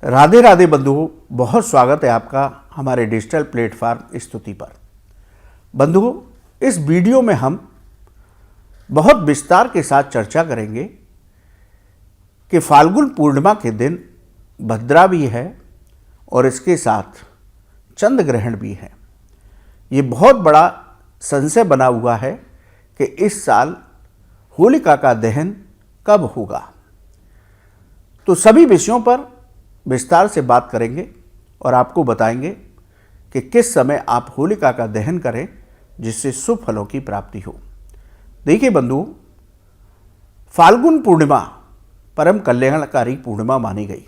राधे राधे बंधुओं, बहुत स्वागत है आपका हमारे डिजिटल प्लेटफॉर्म स्तुति पर। बंधुओं, इस वीडियो में हम बहुत विस्तार के साथ चर्चा करेंगे कि फाल्गुन पूर्णिमा के दिन भद्रा भी है और इसके साथ चंद्र ग्रहण भी है। ये बहुत बड़ा संशय बना हुआ है कि इस साल होलिका का दहन कब होगा। तो सभी विषयों पर विस्तार से बात करेंगे और आपको बताएंगे कि किस समय आप होलिका का दहन करें जिससे शुभ फलों की प्राप्ति हो। देखिए बंधुओं, फाल्गुन पूर्णिमा परम कल्याणकारी पूर्णिमा मानी गई।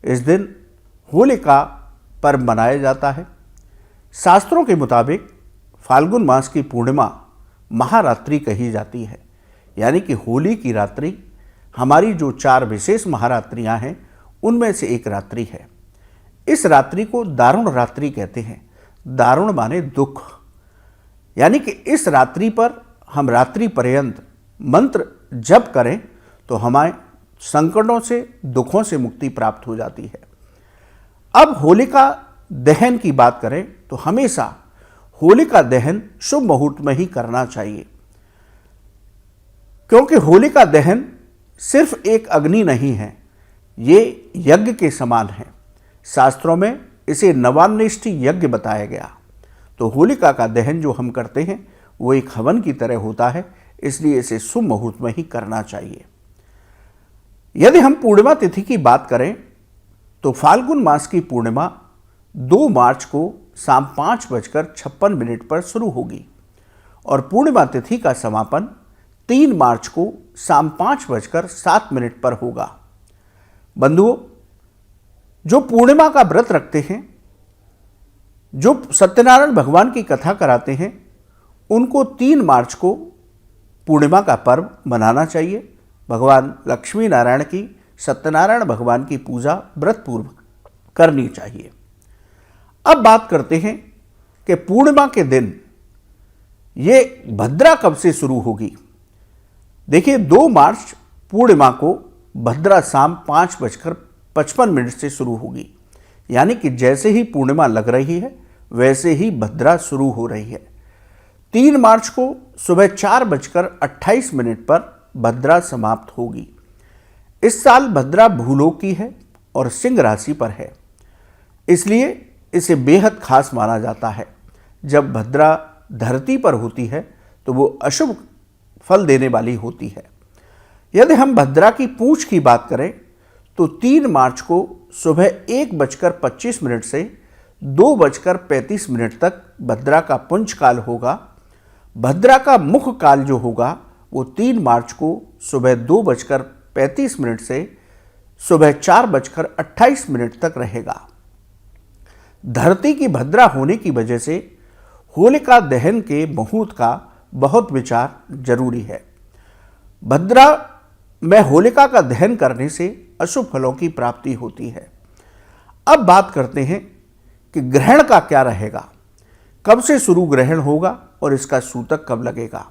इस दिन होलिका पर्व मनाया जाता है। शास्त्रों के मुताबिक फाल्गुन मास की पूर्णिमा महारात्रि कही जाती है, यानी कि होली की रात्रि हमारी जो 4 विशेष महारात्रियां हैं उनमें से एक रात्रि है। इस रात्रि को दारुण रात्रि कहते हैं। दारुण माने दुख, यानी कि इस रात्रि पर हम रात्रि पर्यंत मंत्र जप करें तो हमारे संकटों से, दुखों से मुक्ति प्राप्त हो जाती है। अब होलिका दहन की बात करें तो हमेशा होलिका दहन शुभ मुहूर्त में ही करना चाहिए, क्योंकि होलिका दहन सिर्फ एक अग्नि नहीं है, ये यज्ञ के समान है। शास्त्रों में इसे नवान्निष्ठ यज्ञ बताया गया। तो होलिका का दहन जो हम करते हैं वो एक हवन की तरह होता है, इसलिए इसे शुभ मुहूर्त में ही करना चाहिए। यदि हम पूर्णिमा तिथि की बात करें तो फाल्गुन मास की पूर्णिमा 2 मार्च को शाम 5:56 पर शुरू होगी और पूर्णिमा तिथि का समापन 3 मार्च को शाम 5:07 पर होगा। बंधुओं, जो पूर्णिमा का व्रत रखते हैं, जो सत्यनारायण भगवान की कथा कराते हैं, उनको 3 मार्च को पूर्णिमा का पर्व मनाना चाहिए। भगवान लक्ष्मी नारायण की, सत्यनारायण भगवान की पूजा व्रत पूर्वक करनी चाहिए। अब बात करते हैं कि पूर्णिमा के दिन ये भद्रा कब से शुरू होगी। देखिए, 2 मार्च पूर्णिमा को भद्रा शाम 5:55 से शुरू होगी, यानी कि जैसे ही पूर्णिमा लग रही है वैसे ही भद्रा शुरू हो रही है। 3 मार्च को सुबह 4:28 पर भद्रा समाप्त होगी। इस साल भद्रा भूलोक की है और सिंह राशि पर है, इसलिए इसे बेहद खास माना जाता है। जब भद्रा धरती पर होती है तो वो अशुभ फल देने वाली होती है। यदि हम भद्रा की पूंछ की बात करें तो 3 मार्च को सुबह 1:25 से 2:35 तक भद्रा का पुंछ काल होगा। भद्रा का मुख काल जो होगा वो 3 मार्च को सुबह 2:35 से सुबह 4:28 तक रहेगा। धरती की भद्रा होने की वजह से होलिका दहन के मुहूर्त का बहुत विचार जरूरी है। भद्रा में होलिका का दहन करने से अशुभ फलों की प्राप्ति होती है। अब बात करते हैं कि ग्रहण का क्या रहेगा, कब से शुरू ग्रहण होगा और इसका सूतक कब लगेगा।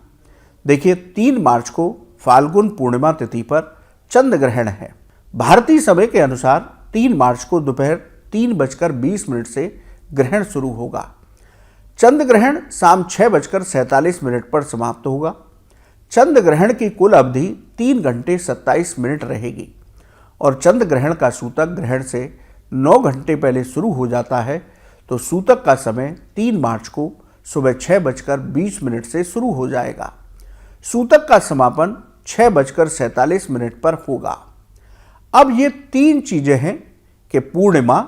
देखिए, 3 मार्च को फाल्गुन पूर्णिमा तिथि पर चंद्र ग्रहण है। भारतीय समय के अनुसार 3 मार्च को दोपहर 3:20 से ग्रहण शुरू होगा। चंद्र ग्रहण शाम 6:47 पर समाप्त होगा। चंद्र ग्रहण की कुल अवधि 3 घंटे 27 मिनट रहेगी और चंद्र ग्रहण का सूतक ग्रहण से 9 घंटे पहले शुरू हो जाता है। तो सूतक का समय 3 मार्च को सुबह 6:20 से शुरू हो जाएगा। सूतक का समापन 6:47 पर होगा। अब ये 3 चीजें हैं कि पूर्णिमा,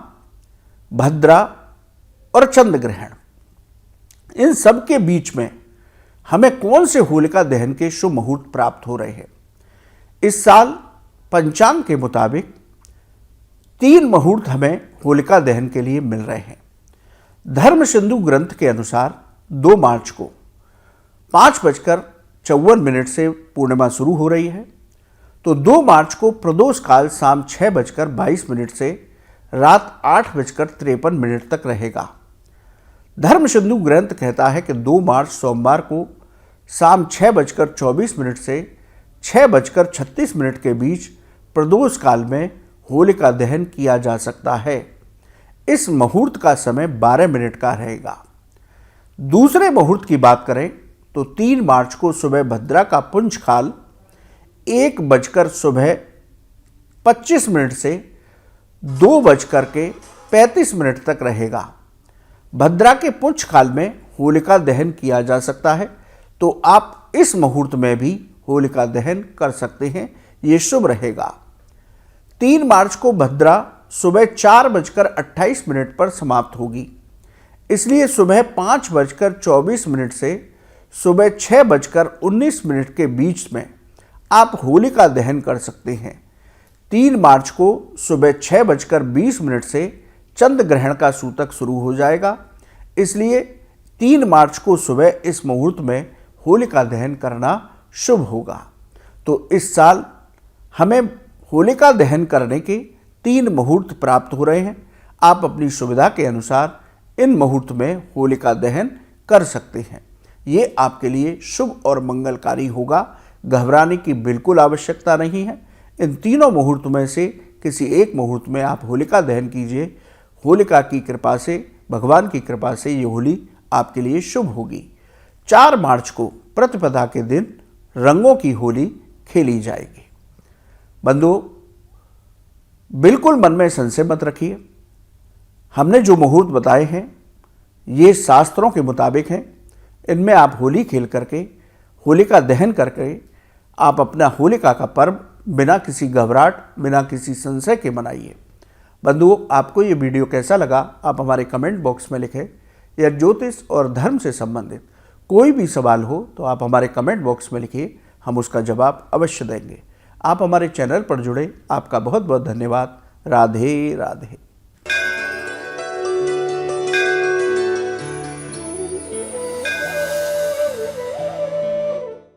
भद्रा और चंद्र ग्रहण, इन सब के बीच में हमें कौन से होलिका दहन के शुभ मुहूर्त प्राप्त हो रहे हैं। इस साल पंचांग के मुताबिक 3 मुहूर्त हमें होलिका दहन के लिए मिल रहे हैं। धर्म सिंधु ग्रंथ के अनुसार 2 मार्च को 5:54 से पूर्णिमा शुरू हो रही है। तो 2 मार्च को प्रदोष काल शाम 6:22 से रात 8:53 तक रहेगा। धर्म सिंधु ग्रंथ कहता है कि 2 मार्च सोमवार को शाम 6:24 से 6:36 के बीच प्रदोष काल में होलिका दहन किया जा सकता है। इस मुहूर्त का समय 12 मिनट का रहेगा। दूसरे मुहूर्त की बात करें तो 3 मार्च को सुबह भद्रा का पुंजकाल 1:25 से 2:35 तक रहेगा। भद्रा के पुंजकाल में होलिका दहन किया जा सकता है, तो आप इस मुहूर्त में भी होलिका दहन कर सकते हैं, ये शुभ रहेगा। 3 मार्च को भद्रा सुबह 4:28 पर समाप्त होगी, इसलिए सुबह 5:24 से सुबह 6:19 के बीच में आप होलिका दहन कर सकते हैं। 3 मार्च को सुबह 6:20 से चंद्र ग्रहण का सूतक शुरू हो जाएगा, इसलिए 3 मार्च को सुबह इस मुहूर्त में होलिका दहन करना शुभ होगा। तो इस साल हमें होलिका दहन करने के 3 मुहूर्त प्राप्त हो रहे हैं। आप अपनी सुविधा के अनुसार इन मुहूर्त में होलिका दहन कर सकते हैं। ये आपके लिए शुभ और मंगलकारी होगा। घबराने की बिल्कुल आवश्यकता नहीं है। इन तीनों मुहूर्त में से किसी एक मुहूर्त में आप होलिका दहन कीजिए। होलिका की कृपा से, भगवान की कृपा से ये होली आपके लिए शुभ होगी। 4 मार्च को प्रतिपदा के दिन रंगों की होली खेली जाएगी। बंधुओं, बिल्कुल मन में संशय मत रखिए। हमने जो मुहूर्त बताए हैं ये शास्त्रों के मुताबिक हैं। इनमें आप होली खेल करके, होलिका दहन करके आप अपना होलिका का पर्व बिना किसी घबराहट, बिना किसी संशय के मनाइए। बंधुओं, आपको ये वीडियो कैसा लगा आप हमारे कमेंट बॉक्स में लिखें। या ज्योतिष और धर्म से संबंधित कोई भी सवाल हो तो आप हमारे कमेंट बॉक्स में लिखिए, हम उसका जवाब अवश्य देंगे। आप हमारे चैनल पर जुड़े, आपका बहुत बहुत धन्यवाद। राधे राधे।